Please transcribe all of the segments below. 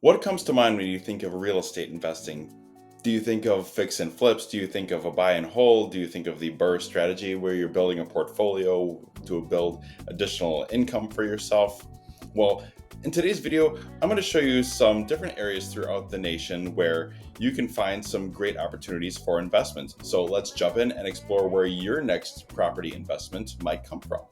What comes to mind when you think of real estate investing? Do you think of fix and flips? Do you think of a buy and hold? Do you think of the BRRRR strategy where you're building a portfolio to build additional income for yourself? Well, in today's video, I'm going to show you some different areas throughout the nation where you can find some great opportunities for investment. So let's jump in and explore where your next property investment might come from.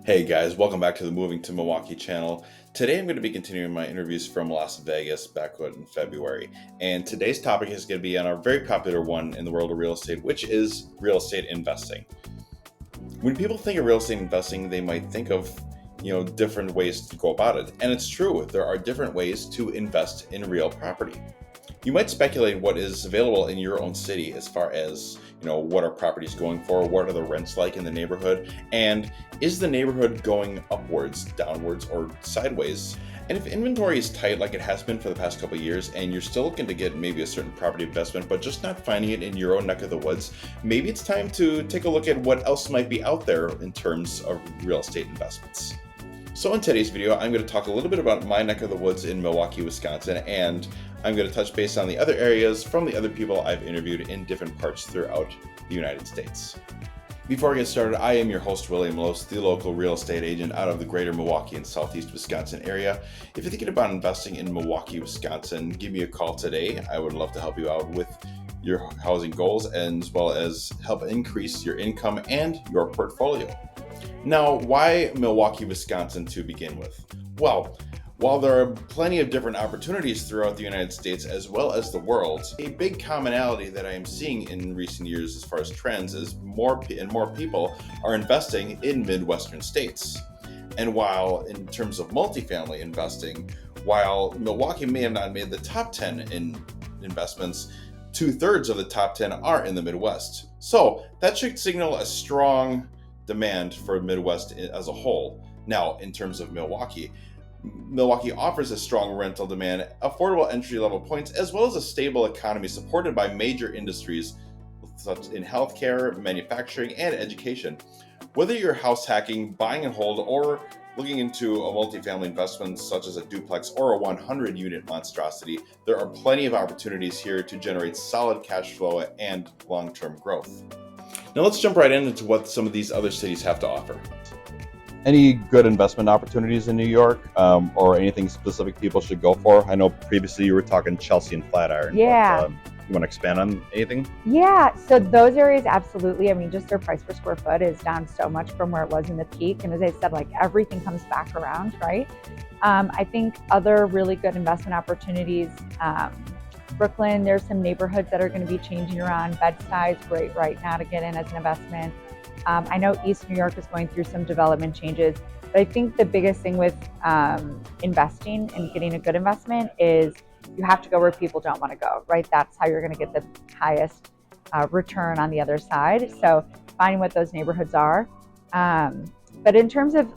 Hey guys, welcome back to the Moving to Milwaukee channel. Today I'm going to be continuing my interviews from Las Vegas back in February. And today's topic is going to be on a very popular one in the world of real estate, which is real estate investing. When people think of real estate investing, they might think of, different ways to go about it. And it's true, there are different ways to invest in real property. You might speculate what is available in your own city as far as, what are properties going for, what are the rents like in the neighborhood, and is the neighborhood going upwards, downwards, or sideways? And if inventory is tight like it has been for the past couple of years and you're still looking to get maybe a certain property investment but just not finding it in your own neck of the woods, maybe it's time to take a look at what else might be out there in terms of real estate investments. So in today's video, I'm going to talk a little bit about my neck of the woods in Milwaukee, Wisconsin, and I'm going to touch base on the other areas from the other people I've interviewed in different parts throughout the United States. Before I get started, I am your host, William Loos, the local real estate agent out of the greater Milwaukee and southeast Wisconsin area. If you're thinking about investing in Milwaukee, Wisconsin, give me a call today. I would love to help you out with your housing goals as well as help increase your income and your portfolio. Now, why Milwaukee, Wisconsin to begin with? Well, while there are plenty of different opportunities throughout the United States as well as the world, a big commonality that I am seeing in recent years as far as trends is more people are investing in Midwestern states. And while in terms of multifamily investing, while Milwaukee may have not made the top 10 in investments, 2/3 of the top 10 are in the Midwest. So that should signal a strong demand for Midwest as a whole. Now, in terms of Milwaukee offers a strong rental demand, affordable entry-level points, as well as a stable economy supported by major industries such in healthcare, manufacturing, and education. Whether you're house hacking, buying and hold, or looking into a multifamily investment such as a duplex or a 100-unit monstrosity, there are plenty of opportunities here to generate solid cash flow and long-term growth. Now let's jump right into what some of these other cities have to offer. Any good investment opportunities in New York, or anything specific people should go for? I know previously you were talking Chelsea and Flatiron. Yeah. But, you want to expand on anything? Yeah, so those areas, absolutely. I mean, just their price per square foot is down so much from where it was in the peak. And as I said, like everything comes back around, right? I think other really good investment opportunities, Brooklyn, there's some neighborhoods that are going to be changing around. Bed-Stuy's great right now to get in as an investment. I know East New York is going through some development changes, but I think the biggest thing with investing and getting a good investment is you have to go where people don't want to go, right? That's how you're going to get the highest return on the other side. So finding what those neighborhoods are. But in terms of,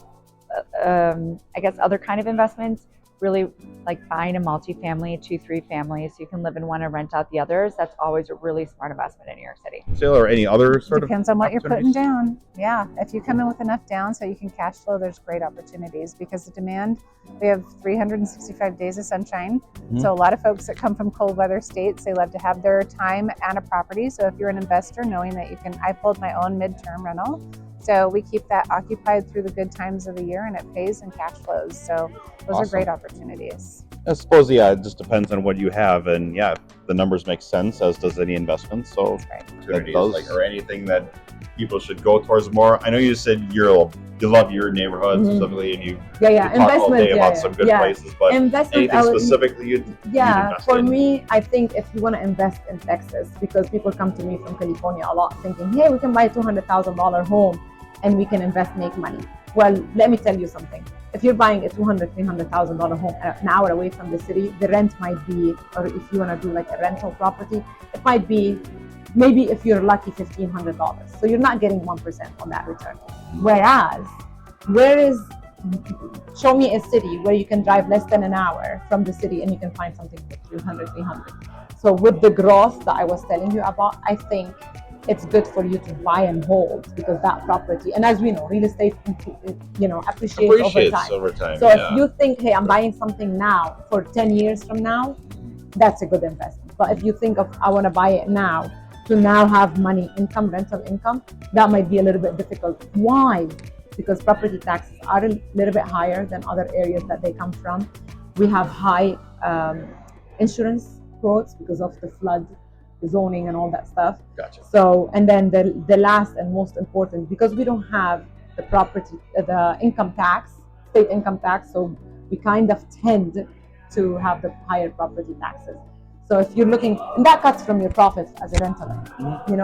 I guess, other kind of investments, really like buying a multifamily, 2-3 families, so you can live in one and rent out the others. That's always a really smart investment in New York City. Sale or any other sort of Depends on what you're putting down. Yeah, if you come in with enough down so you can cash flow, there's great opportunities because the demand, we have 365 days of sunshine. Mm-hmm. So a lot of folks that come from cold weather states, they love to have their time and a property. So if you're an investor, knowing that you can, I pulled my own midterm rental. So we keep that occupied through the good times of the year and it pays and cash flows. So those are great opportunities. I suppose, yeah, it just depends on what you have. And yeah, the numbers make sense, as does any investment. So opportunities, like, or anything that people should go towards more. I know you said you love your neighborhood specifically, and you talk all day about some good places, but anything specifically you'd invest for in? Me, I think if you want to invest in Texas, because people come to me from California a lot thinking, hey, we can buy a $200,000 home and we can invest, make money. Well, let me tell you something. If you're buying a $200,000, $300,000 home an hour away from the city, the rent might be, or if you want to do like a rental property, it might be maybe if you're lucky, $1,500. So you're not getting 1% on that return. Whereas, show me a city where you can drive less than an hour from the city and you can find something for 300. So with the growth that I was telling you about, I think it's good for you to buy and hold, because that property, and as we know, real estate, appreciates over time. So if you think, hey, I'm buying something now for 10 years from now, that's a good investment. But if you think of, I want to buy it now to now have money income, rental income, that might be a little bit difficult. Why? Because property taxes are a little bit higher than other areas that they come from. We have high insurance quotes because of the flood zoning and all that stuff. Gotcha. So, and then the last and most important, because we don't have the income tax, state income tax, so we kind of tend to have the higher property taxes. So if you're looking, and that cuts from your profits as a rental,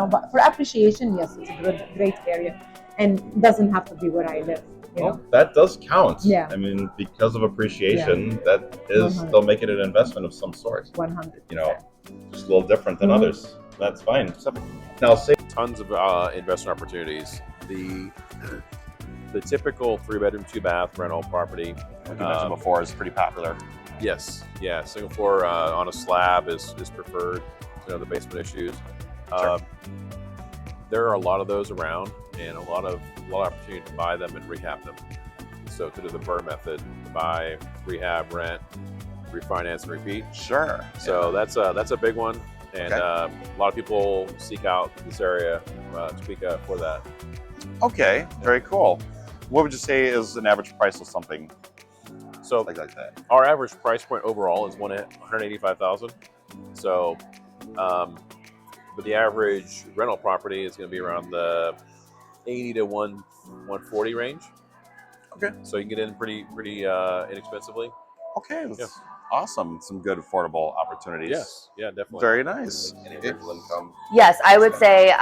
but for appreciation, yes, it's a great area, and doesn't have to be where I live. Well, that does count. Yeah. I mean, because of appreciation, that is, 100. they'll make it an investment of some sort. 100. Just a little different than others. That's fine. Now, say Tons of investment opportunities. The typical 3-bedroom, 2-bath rental property, like you mentioned before, is pretty popular. yes, yeah, single floor on a slab is preferred. The basement issues. Sure. There are a lot of those around, and a lot of opportunity to buy them and rehab them. So to do the BRRRR method, buy, rehab, rent, refinance, and repeat. Sure. So that's a big one, and a lot of people seek out this area to speak up for that. Okay, very cool. What would you say is an average price of something So like that? our average price point overall is $185,000. So, but the average rental property is going to be around the 80 to 140 range. Okay. So you can get in pretty inexpensively. Okay, that's awesome. Some good affordable opportunities. Yes, yeah, definitely. Very nice. income. Yes, I would say,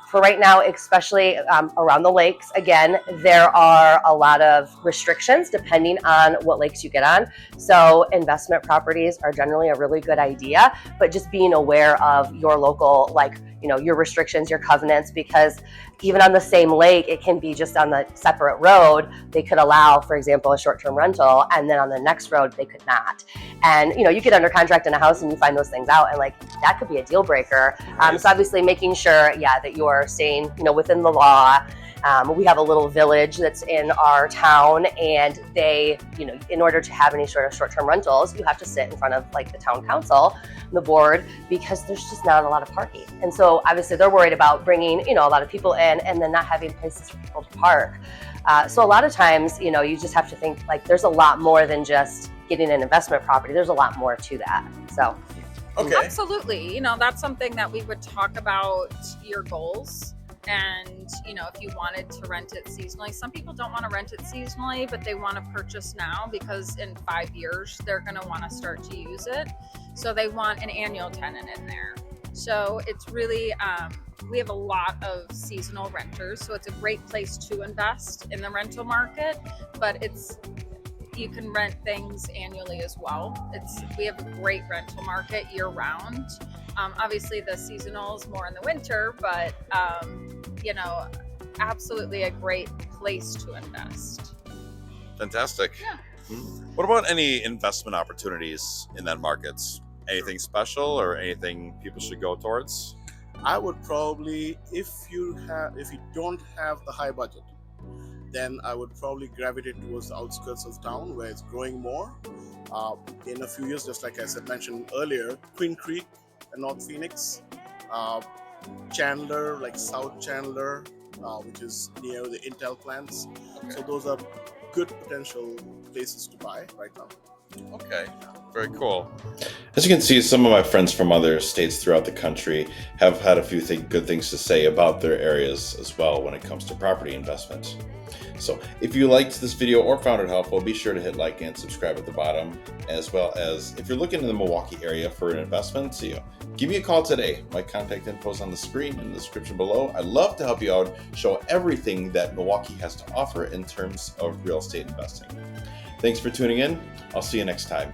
for right now, especially around the lakes, again, there are a lot of restrictions depending on what lakes you get on. So investment properties are generally a really good idea, but just being aware of your local, your restrictions, your covenants, because even on the same lake, it can be just on the separate road. They could allow, for example, a short-term rental, and then on the next road, they could not. And, you get under contract in a house and you find those things out, and that could be a deal breaker. So obviously making sure, that you're staying, within the law. We have a little village that's in our town, and they, in order to have any sort of short-term rentals, you have to sit in front of the town council, the board, because there's just not a lot of parking. And so obviously they're worried about bringing, a lot of people in and then not having places for people to park. So a lot of times, you just have to think there's a lot more than just getting an investment property. There's a lot more to that. So. Okay. Absolutely. That's something that we would talk about, your goals. And, if you wanted to rent it seasonally, some people don't want to rent it seasonally, but they want to purchase now because in 5 years, they're going to want to start to use it. So they want an annual tenant in there. So it's really, we have a lot of seasonal renters. So it's a great place to invest in the rental market, but you can rent things annually as well. We have a great rental market year round. Obviously the seasonal is more in the winter, but absolutely a great place to invest. Fantastic. Yeah. What about any investment opportunities in that market? Anything special or anything people should go towards? I would probably, if you don't have the high budget, then I would probably gravitate towards the outskirts of town where it's growing more. In a few years, just like I mentioned earlier, Queen Creek and North Phoenix, Chandler, like South Chandler, which is near the Intel plants. Okay. So those are good potential places to buy right now. Okay, very cool. As you can see, some of my friends from other states throughout the country have had a few good things to say about their areas as well when it comes to property investment. So if you liked this video or found it helpful, be sure to hit like and subscribe at the bottom, as well as if you're looking in the Milwaukee area for an investment, give me a call today. My contact info is on the screen in the description below. I'd love to help you out, show everything that Milwaukee has to offer in terms of real estate investing. Thanks for tuning in. I'll see you next time.